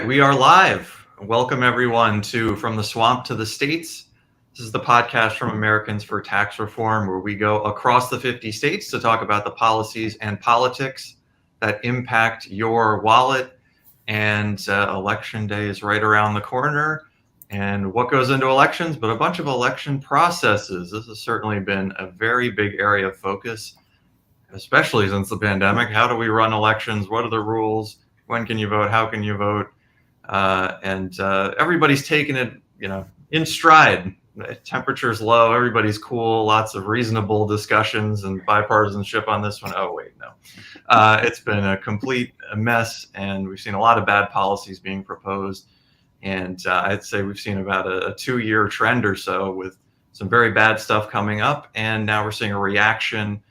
we are live. Welcome everyone to From the Swamp to the States. This is the podcast from Americans for Tax Reform, where we go across the 50 states to talk about the policies and politics that impact your wallet. And election day is right around the corner. And what goes into elections, but a bunch of election processes. This has certainly been a very big area of focus, especially since the pandemic. How do we run elections? What are the rules? When can you vote? How can you vote? And everybody's taking it, in stride. Temperature's low. Everybody's cool. Lots of reasonable discussions and bipartisanship on this one. Oh, wait, no. It's been a complete mess, and we've seen a lot of bad policies being proposed. And I'd say we've seen about a 2-year trend or so with some very bad stuff coming up. And now we're seeing a reaction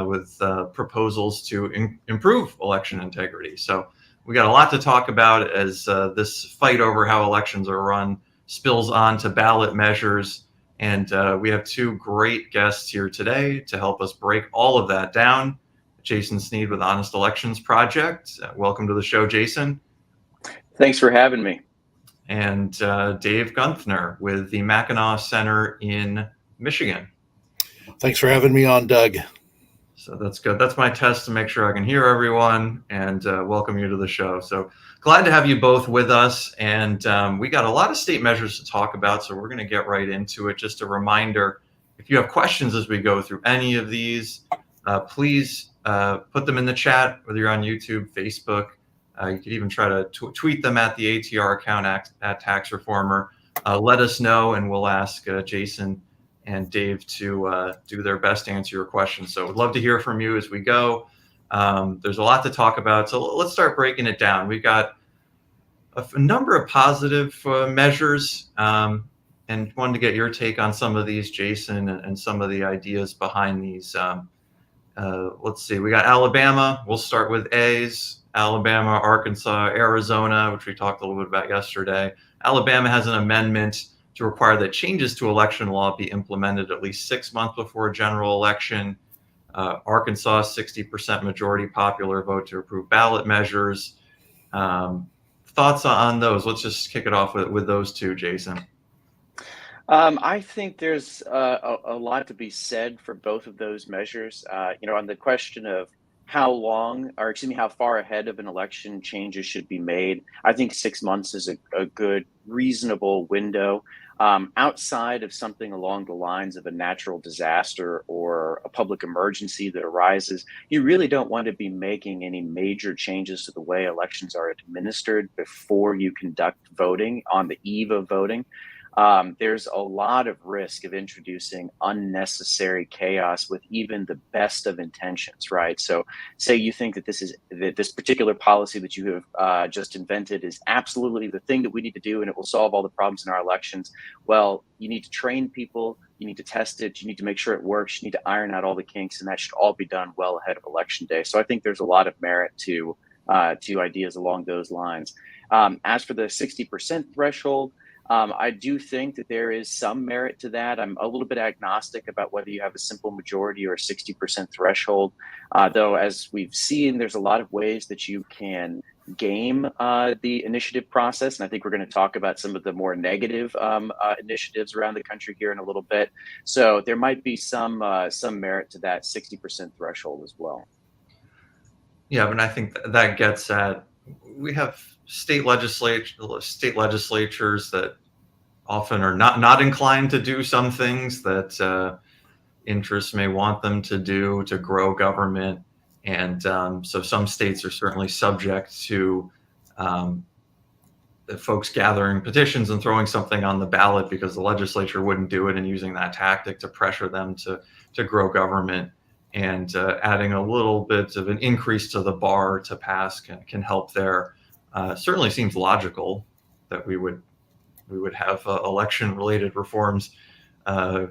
with proposals to improve election integrity. So we got a lot to talk about as this fight over how elections are run spills on to ballot measures. And we have two great guests here today to help us break all of that down. Jason Sneed with Honest Elections Project. Welcome to the show, Jason. Thanks for having me. And Dave Gunthner with the Mackinac Center in Michigan. Thanks for having me on, Doug. So that's good. That's my test to make sure I can hear everyone and welcome you to the show. So glad to have you both with us. And we got a lot of state measures to talk about, so we're going to get right into it. Just a reminder, if you have questions as we go through any of these, please put them in the chat, whether you're on YouTube, Facebook. You could even try to tweet them at the ATR account at Tax Reformer. Let us know, and we'll ask Jason and Dave to do their best to answer your questions. So we'd love to hear from you as we go. There's a lot to talk about. So let's start breaking it down. We've got a number of positive measures, and wanted to get your take on some of these, Jason, and some of the ideas behind these. Let's see. We got Alabama. We'll start with A's. Alabama, Arkansas, Arizona, which we talked a little bit about yesterday. Alabama has an amendment to require that changes to election law be implemented at least 6 months before a general election. Arkansas, 60% majority popular vote to approve ballot measures. Thoughts on those? Let's just kick it off with those two, Jason. I think there's a lot to be said for both of those measures. On the question of how far ahead of an election changes should be made, I think 6 months is a good, reasonable window. Outside of something along the lines of a natural disaster or a public emergency that arises, you really don't want to be making any major changes to the way elections are administered before you conduct voting on the eve of voting. There's a lot of risk of introducing unnecessary chaos with even the best of intentions, right? So say you think that this particular policy that you have just invented is absolutely the thing that we need to do and it will solve all the problems in our elections. Well, you need to train people, you need to test it, you need to make sure it works, you need to iron out all the kinks, and that should all be done well ahead of election day. So I think there's a lot of merit to ideas along those lines. As for the 60% threshold, I do think that there is some merit to that. I'm a little bit agnostic about whether you have a simple majority or a 60% threshold, though, as we've seen, there's a lot of ways that you can game the initiative process. And I think we're going to talk about some of the more negative initiatives around the country here in a little bit. So there might be some merit to that 60% threshold as well. Yeah, but I think that gets at, we have state legislatures that often are not inclined to do some things that interests may want them to do to grow government. And so some states are certainly subject to the folks gathering petitions and throwing something on the ballot because the legislature wouldn't do it, and using that tactic to pressure them to grow government. And adding a little bit of an increase to the bar to pass can help there. Certainly seems logical that we would have election-related reforms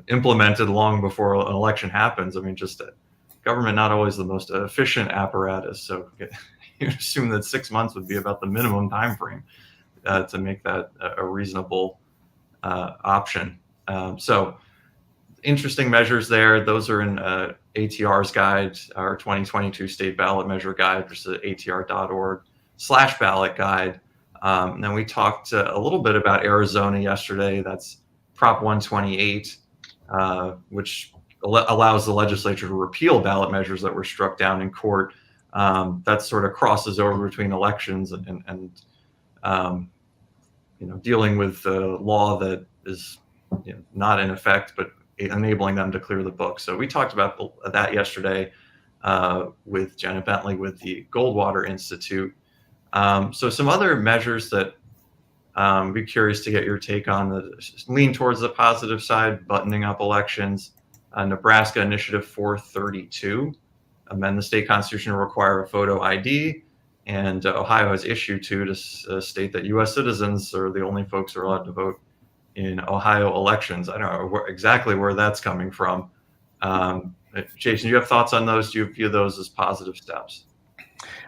implemented long before an election happens. I mean, just government not always the most efficient apparatus, so you assume that 6 months would be about the minimum time frame to make that a reasonable option. So interesting measures there. Those are in ATR's guide, our 2022 state ballot measure guide, which is atr.org/ballot guide. And then we talked a little bit about Arizona yesterday. That's Prop 128, which allows the legislature to repeal ballot measures that were struck down in court. That sort of crosses over between elections and dealing with the law that is not in effect, but enabling them to clear the book. So we talked about that yesterday with Jenna Bentley with the Goldwater Institute. So some other measures that be curious to get your take on that lean towards the positive side: buttoning up elections. Nebraska Initiative 432, amend the state constitution to require a photo ID. And Ohio has issued to state that U.S. citizens are the only folks who are allowed to vote in Ohio elections. I don't know exactly where that's coming from. Jason, do you have thoughts on those? Do you view those as positive steps?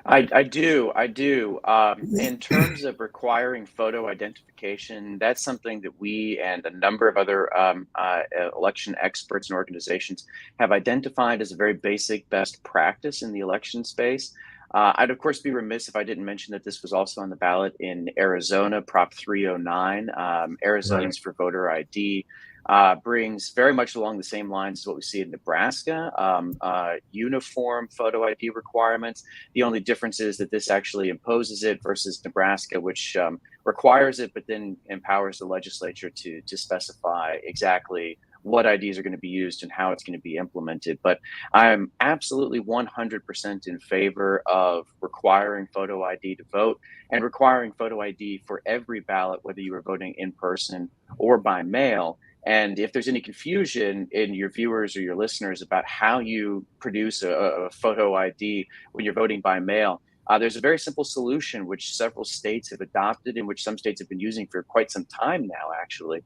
I do. In terms of requiring photo identification, that's something that we and a number of other election experts and organizations have identified as a very basic best practice in the election space. I'd, of course, be remiss if I didn't mention that this was also on the ballot in Arizona, Prop 309, Arizonans for Voter ID. Brings very much along the same lines as what we see in Nebraska, uniform photo ID requirements. The only difference is that this actually imposes it versus Nebraska, which requires it, but then empowers the legislature to specify exactly what IDs are going to be used and how it's going to be implemented. But I'm absolutely 100% in favor of requiring photo ID to vote and requiring photo ID for every ballot, whether you are voting in person or by mail. And if there's any confusion in your viewers or your listeners about how you produce a photo ID when you're voting by mail, there's a very simple solution which several states have adopted and which some states have been using for quite some time now, actually,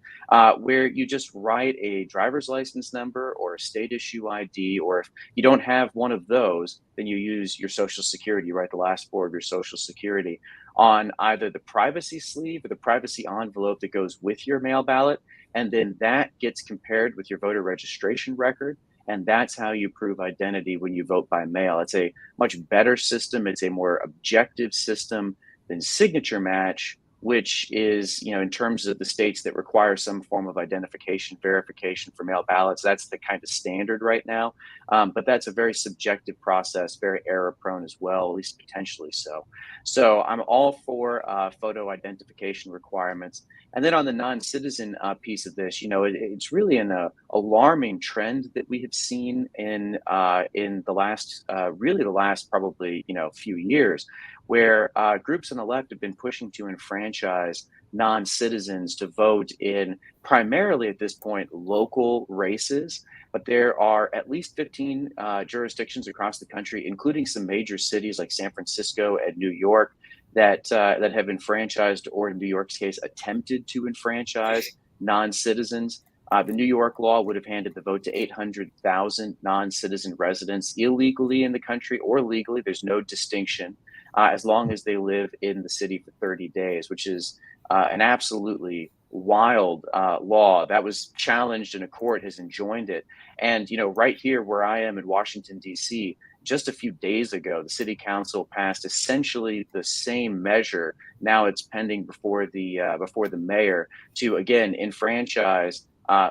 where you just write a driver's license number or a state issue ID, or if you don't have one of those, then you use your social security, you write the last four of your social security on either the privacy sleeve or the privacy envelope that goes with your mail ballot. And then that gets compared with your voter registration record. And that's how you prove identity when you vote by mail. It's a much better system. It's a more objective system than signature match, which is, in terms of the states that require some form of identification verification for mail ballots, that's the kind of standard right now. But that's a very subjective process, very error prone as well, at least potentially so. So I'm all for photo identification requirements. And then on the non-citizen piece of this, it's really an alarming trend that we have seen in the last probably few years, where groups on the left have been pushing to enfranchise non-citizens to vote in primarily at this point local races. But there are at least 15 jurisdictions across the country, including some major cities like San Francisco and New York, that have enfranchised, or in New York's case, attempted to enfranchise non-citizens. The New York law would have handed the vote to 800,000 non-citizen residents illegally in the country or legally. There's no distinction as long as they live in the city for 30 days, which is an absolutely wild law that was challenged and a court has enjoined it. And, right here where I am in Washington, D.C., just a few days ago, the city council passed essentially the same measure. Now it's pending before the mayor to, again, enfranchise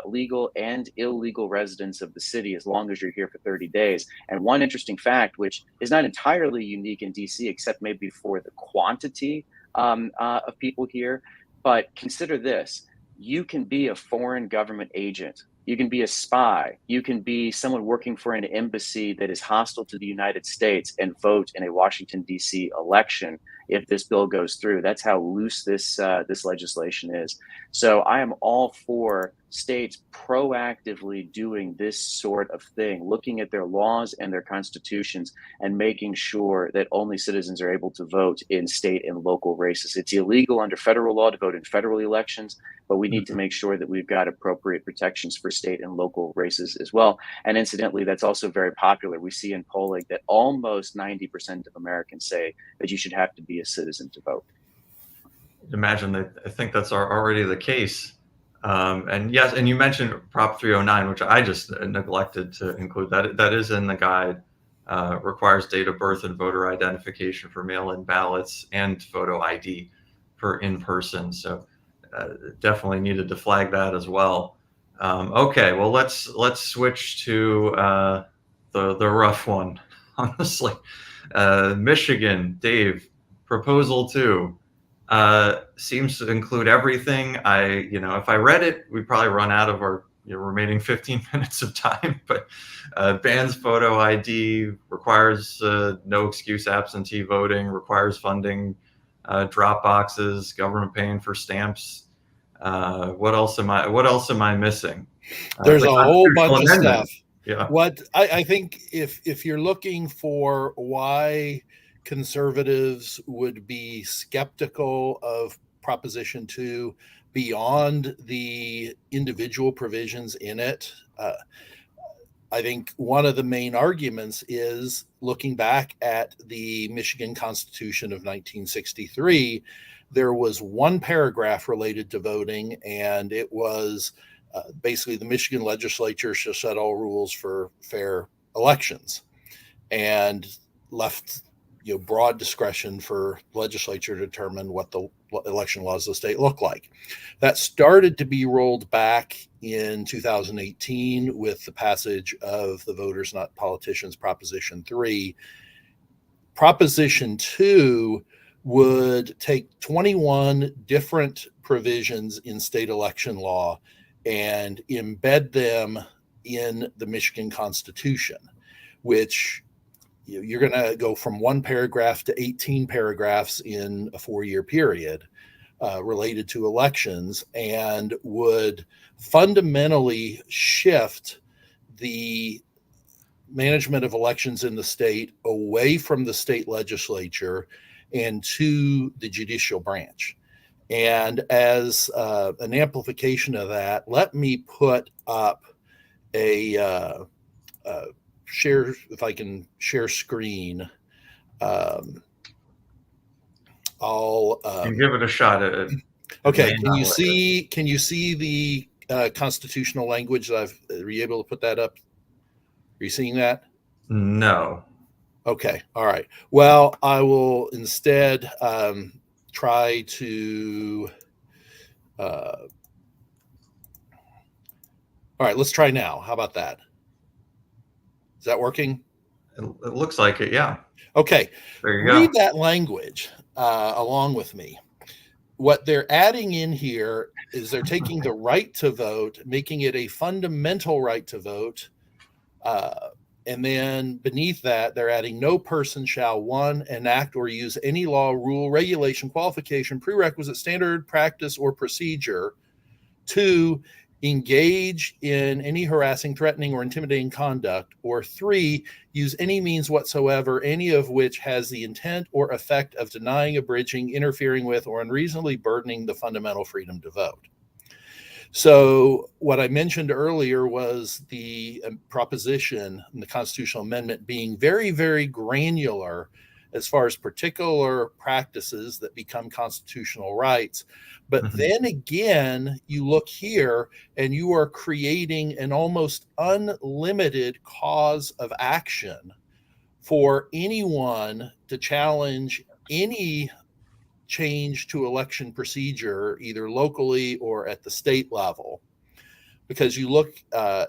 legal and illegal residents of the city as long as you're here for 30 days. And one interesting fact, which is not entirely unique in DC, except maybe for the quantity of people here, but consider this: you can be a foreign government agent. You can be a spy. You can be someone working for an embassy that is hostile to the United States and vote in a Washington, D.C. election if this bill goes through. That's how loose this legislation is. So I am all for states proactively doing this sort of thing, looking at their laws and their constitutions and making sure that only citizens are able to vote in state and local races. It's illegal under federal law to vote in federal elections, but we need to make sure that we've got appropriate protections for state and local races as well. And incidentally, that's also very popular. We see in polling that almost 90% of Americans say that you should have to be a citizen to vote. Imagine that. I think that's already the case. And yes, and you mentioned Prop 309, which I just neglected to include. That is in the guide. Requires date of birth and voter identification for mail-in ballots and photo ID in person. So definitely needed to flag that as well. Okay, well let's switch to the rough one, honestly. Michigan, Dave, Proposal 2 seems to include everything. If I read it, we'd probably run out of our remaining 15 minutes of time. But bans photo ID, requires no excuse absentee voting, requires funding drop boxes, government paying for stamps. What else am I missing? There's The a whole bunch of constitutional amendment. stuff. Yeah. What I think if you're looking for why conservatives would be skeptical of Proposition 2 beyond the individual provisions in it, I think one of the main arguments is looking back at the Michigan Constitution of 1963. There was one paragraph related to voting, and it was basically the Michigan legislature shall set all rules for fair elections, and left broad discretion for legislature to determine what the election laws of the state look like. That started to be rolled back in 2018 with the passage of the Voters Not Politicians Proposition 3. Proposition 2 would take 21 different provisions in state election law and embed them in the Michigan Constitution, which you're going to go from one paragraph to 18 paragraphs in a 4-year period related to elections, and would fundamentally shift the management of elections in the state away from the state legislature and to the judicial branch. And as an amplification of that, let me put up a share, if I can share screen. I'll give it a shot. Okay. Can you see the constitutional language that are you able to put that up? Are you seeing that? No. Okay. All right. Well, I will instead try to. All right. Let's try now. How about that? Is that working? It looks like it. Yeah. Okay. There you Read go. that language along with me. What they're adding in here is they're taking the right to vote, making it a fundamental right to vote. And then beneath that, they're adding no person shall, 1, enact or use any law, rule, regulation, qualification, prerequisite, standard, practice, or procedure, 2, engage in any harassing, threatening, or intimidating conduct, or 3, use any means whatsoever, any of which has the intent or effect of denying, abridging, interfering with, or unreasonably burdening the fundamental freedom to vote. So what I mentioned earlier was the proposition in the constitutional amendment being very, very granular as far as particular practices that become constitutional rights. But then again, you look here and you are creating an almost unlimited cause of action for anyone to challenge any change to election procedure, either locally or at the state level. Because you look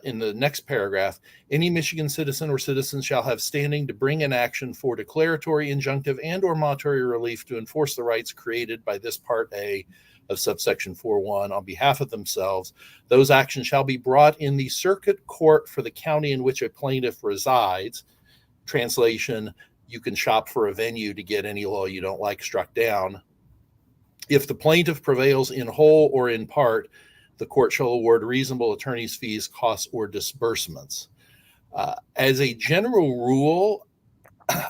in the next paragraph, any Michigan citizen or citizens shall have standing to bring an action for declaratory, injunctive, and or monetary relief to enforce the rights created by this Part A of subsection 4.1 on behalf of themselves. Those actions shall be brought in the circuit court for the county in which a plaintiff resides. Translation, you can shop for a venue to get any law you don't like struck down. If the plaintiff prevails in whole or in part, the court shall award reasonable attorney's fees, costs, or disbursements. As a general rule,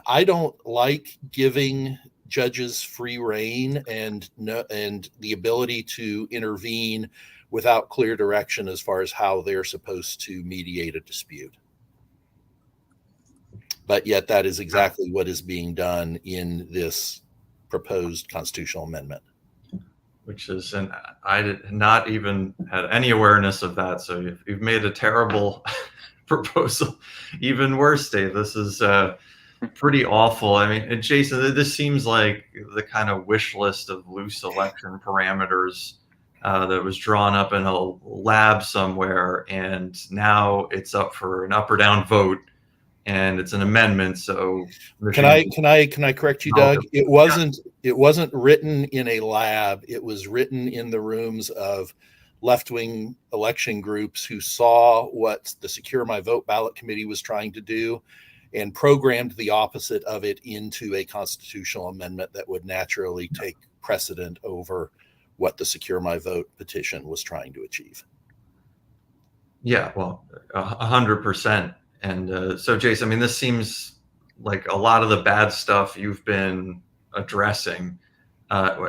I don't like giving judges free rein and the ability to intervene without clear direction as far as how they're supposed to mediate a dispute. But yet that is exactly what is being done in this proposed constitutional amendment. Which is, and I did not even had any awareness of that. So you've made a terrible proposal even worse, Dave. This is pretty awful. I mean, and Jason, this seems like the kind of wish list of loose election parameters that was drawn up in a lab somewhere, and now it's up for an up or down vote, and it's an amendment. So Can I correct you, Doug? It wasn't written in a lab. It was written in the rooms of left-wing election groups who saw what the Secure My Vote ballot committee was trying to do and programmed the opposite of it into a constitutional amendment that would naturally take precedent over what the Secure My Vote petition was trying to achieve. Yeah, well, 100%. And so, Jason, I mean, this seems like a lot of the bad stuff you've been addressing.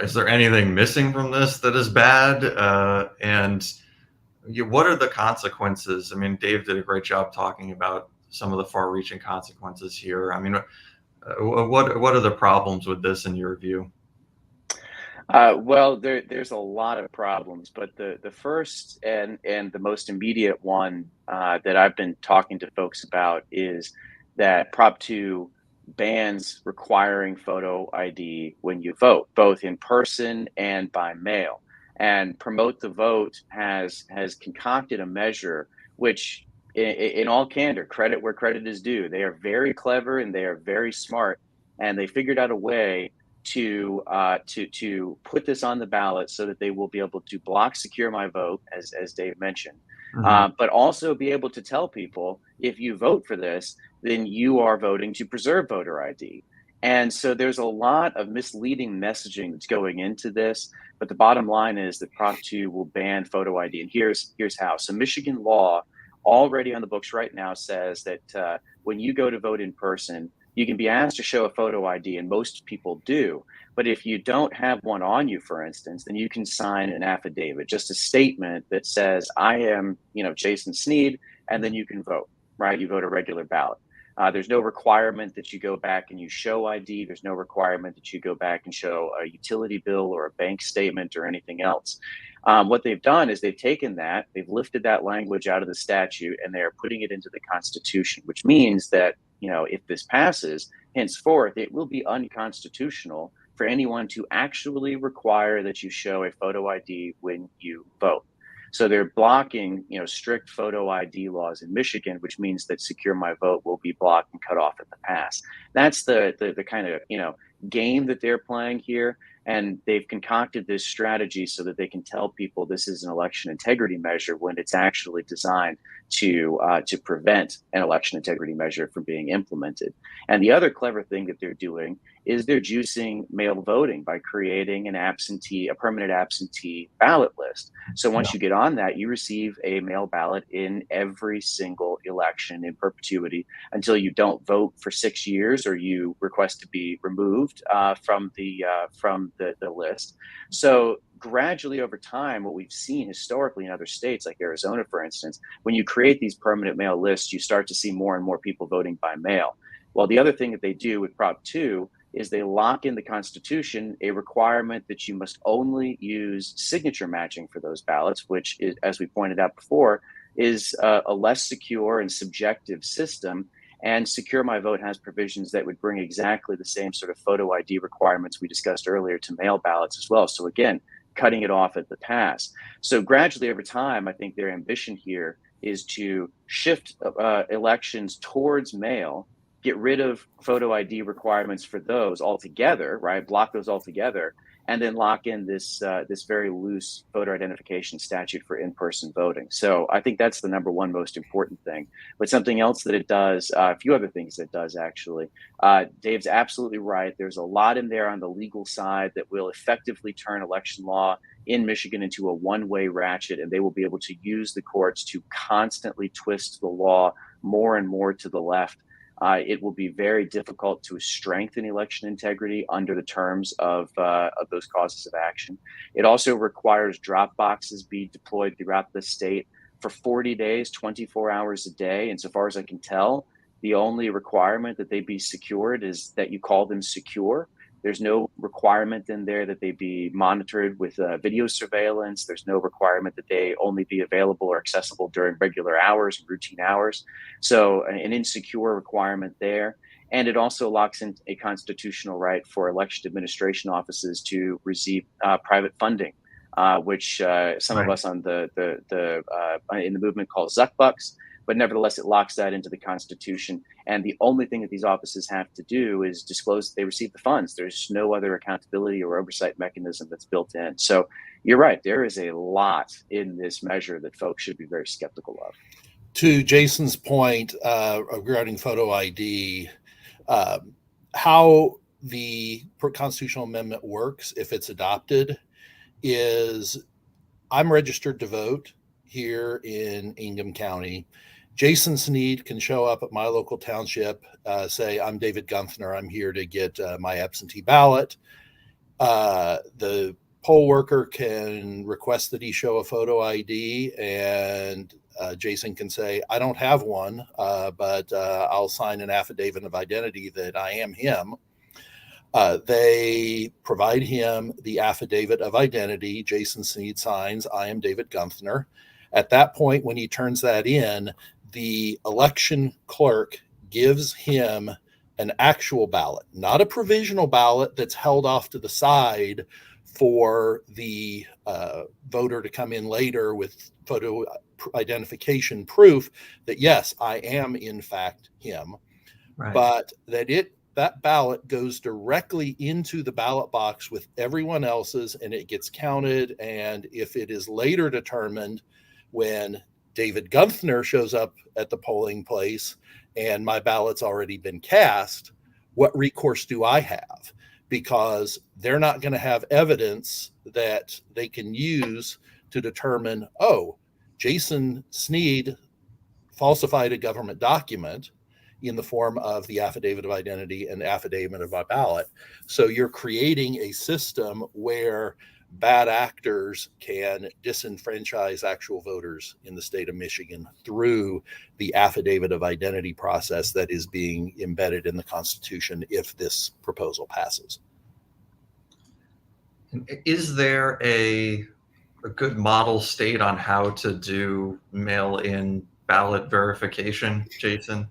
Is there anything missing from this that is bad? What are the consequences? I mean, Dave did a great job talking about some of the far-reaching consequences here. I mean, what are the problems with this in your view? Well, there's a lot of problems, but the first and the most immediate one that I've been talking to folks about is that Prop 2 bans requiring photo ID when you vote, both in person and by mail. And Promote the Vote has concocted a measure which, in all candor, credit where credit is due. They are very clever and they are very smart, and they figured out a way to put this on the ballot so that they will be able to block Secure My Vote, as Dave mentioned, Mhm. but also be able to tell people if you vote for this, then you are voting to preserve voter ID. And so there's a lot of misleading messaging that's going into this. But the bottom line is that Prop 2 will ban photo ID. And here's how. So Michigan law already on the books right now says that when you go to vote in person, you can be asked to show a photo ID, and most people do. But if you don't have one on you, for instance, then you can sign an affidavit, just a statement that says, I am, Jason Sneed, and then you can vote, right? You vote a regular ballot. There's no requirement that you go back and you show ID. There's no requirement that you go back and show a utility bill or a bank statement or anything else. What they've done is they've taken that, they've lifted that language out of the statute, and they are putting it into the Constitution, which means that, if this passes, henceforth, it will be unconstitutional for anyone to actually require that you show a photo ID when you vote. So they're blocking, strict photo ID laws in Michigan, which means that Secure My Vote will be blocked and cut off at the pass. That's the kind of game that they're playing here, and they've concocted this strategy so that they can tell people this is an election integrity measure when it's actually designed to prevent an election integrity measure from being implemented. And the other clever thing that they're doing is they're juicing mail voting by creating a permanent absentee ballot list. So once you get on that, you receive a mail ballot in every single election in perpetuity until you don't vote for 6 years or you request to be removed from the list. So gradually over time, what we've seen historically in other states like Arizona, for instance, when you create these permanent mail lists, you start to see more and more people voting by mail. Well, the other thing that they do with Prop 2 is they lock in the Constitution a requirement that you must only use signature matching for those ballots, which is, as we pointed out before, is a less secure and subjective system. And Secure My Vote has provisions that would bring exactly the same sort of photo ID requirements we discussed earlier to mail ballots as well. So again, cutting it off at the pass. So gradually over time, I think their ambition here is to shift elections towards mail, get rid of photo ID requirements for those altogether, right? Block those altogether, and then lock in this very loose voter identification statute for in-person voting. So I think that's the number one most important thing. But something else that it does, a few other things that it does actually. Dave's absolutely right. There's a lot in there on the legal side that will effectively turn election law in Michigan into a one-way ratchet, and they will be able to use the courts to constantly twist the law more and more to the left. It will be very difficult to strengthen election integrity under the terms of those causes of action. It also requires drop boxes be deployed throughout the state for 40 days, 24 hours a day. And so far as I can tell, the only requirement that they be secured is that you call them secure. There's no requirement in there that they be monitored with video surveillance. There's no requirement that they only be available or accessible during regular hours, routine hours. So an insecure requirement there. And it also locks in a constitutional right for election administration offices to receive private funding, which some of Right. us on in the movement call Zuck bucks. But nevertheless, it locks that into the Constitution. And the only thing that these offices have to do is disclose that they receive the funds. There's no other accountability or oversight mechanism that's built in. So you're right. There is a lot in this measure that folks should be very skeptical of. To Jason's point regarding photo ID, how the constitutional amendment works if it's adopted is I'm registered to vote here in Ingham County. Jason Sneed can show up at my local township, say, I'm David Gunther. I'm here to get my absentee ballot. The poll worker can request that he show a photo ID, and Jason can say, I don't have one, but I'll sign an affidavit of identity that I am him. They provide him the affidavit of identity. Jason Sneed signs, I am David Gunther. At that point, when he turns that in, the election clerk gives him an actual ballot, not a provisional ballot that's held off to the side for the voter to come in later with photo identification proof that, yes, I am in fact him, Right. but that ballot goes directly into the ballot box with everyone else's, and it gets counted. And if it is later determined when David Gunther shows up at the polling place and my ballot's already been cast, what recourse do I have? Because they're not going to have evidence that they can use to determine, oh, Jason Sneed falsified a government document in the form of the affidavit of identity and affidavit of my ballot. So you're creating a system where bad actors can disenfranchise actual voters in the state of Michigan through the affidavit of identity process that is being embedded in the Constitution if this proposal passes. Is there a good model state on how to do mail-in ballot verification, Jason?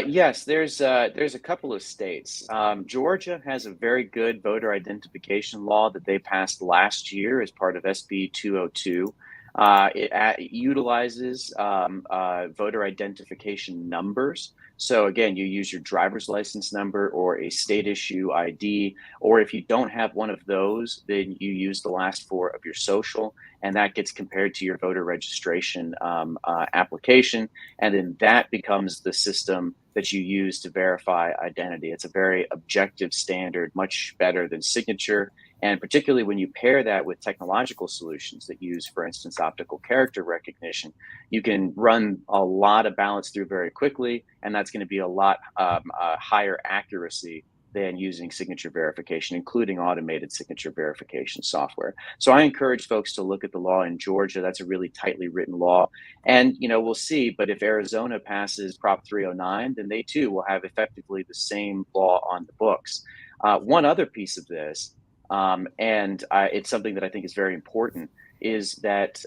Yes, there's a couple of states. Georgia has a very good voter identification law that they passed last year as part of SB 202. It utilizes voter identification numbers. So again, you use your driver's license number or a state issue ID, or if you don't have one of those, then you use the last four of your social, and that gets compared to your voter registration application. And then that becomes the system that you use to verify identity. It's a very objective standard, much better than signature. And particularly when you pair that with technological solutions that use, for instance, optical character recognition, you can run a lot of ballots through very quickly. And that's going to be a lot higher accuracy than using signature verification, including automated signature verification software. So I encourage folks to look at the law in Georgia. That's a really tightly written law. And, we'll see. But if Arizona passes Prop 309, then they too will have effectively the same law on the books. One other piece of this, and it's something that I think is very important, is that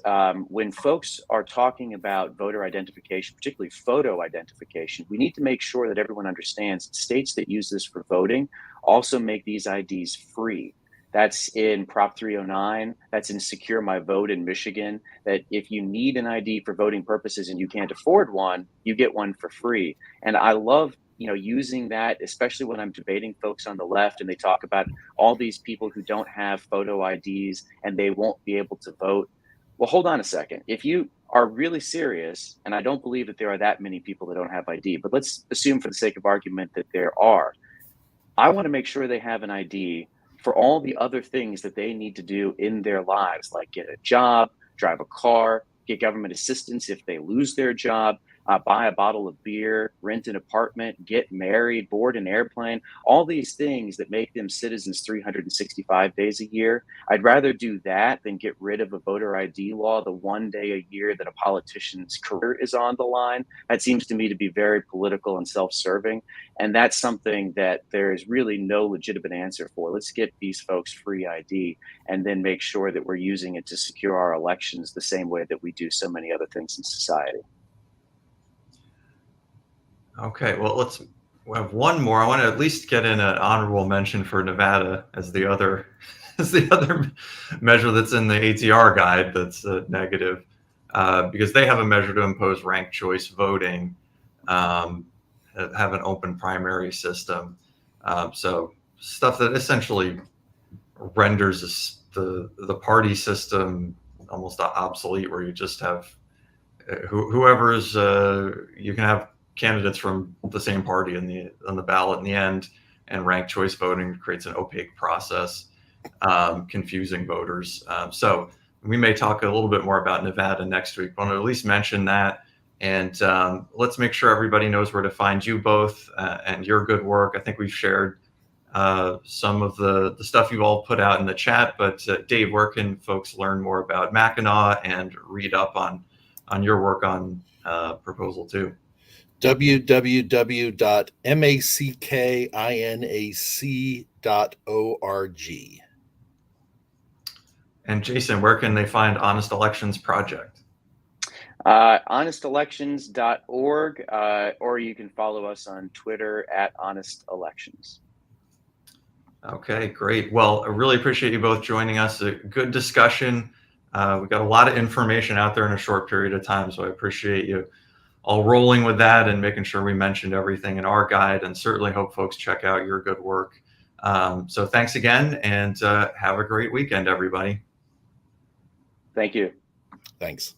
when folks are talking about voter identification, particularly photo identification, we need to make sure that everyone understands states that use this for voting also make these IDs free. That's in Prop 309. That's in Secure My Vote in Michigan, that if you need an ID for voting purposes and you can't afford one, you get one for free. And I love using that, especially when I'm debating folks on the left and they talk about all these people who don't have photo IDs and they won't be able to vote. Well, hold on a second. If you are really serious, and I don't believe that there are that many people that don't have ID, but let's assume for the sake of argument that there are, I want to make sure they have an ID for all the other things that they need to do in their lives, like get a job, drive a car, get government assistance if they lose their job, buy a bottle of beer, rent an apartment, get married, board an airplane, all these things that make them citizens 365 days a year. I'd rather do that than get rid of a voter ID law the one day a year that a politician's career is on the line. That seems to me to be very political and self-serving. And that's something that there is really no legitimate answer for. Let's get these folks free ID and then make sure that we're using it to secure our elections the same way that we do so many other things in society. Okay, well, we have one more. I want to at least get in an honorable mention for Nevada as the other as the other measure that's in the ATR guide that's negative, because they have a measure to impose ranked choice voting, um, have an open primary system. So stuff that essentially renders the party system almost obsolete, where you just have whoever's you can have candidates from the same party on the ballot in the end, and ranked choice voting creates an opaque process, confusing voters. So we may talk a little bit more about Nevada next week. I want to at least mention that, and let's make sure everybody knows where to find you both and your good work. I think we've shared some of the stuff you all put out in the chat, but Dave, where can folks learn more about Mackinac and read up on your work on Proposal 2? www.mackinac.org. And Jason, where can they find Honest Elections Project? Honestelections.org, or you can follow us on Twitter @HonestElections. Okay, great. Well, I really appreciate you both joining us. A good discussion. We got a lot of information out there in a short period of time, so I appreciate you all rolling with that and making sure we mentioned everything in our guide, and certainly hope folks check out your good work. So thanks again, and have a great weekend, everybody. Thank you. Thanks.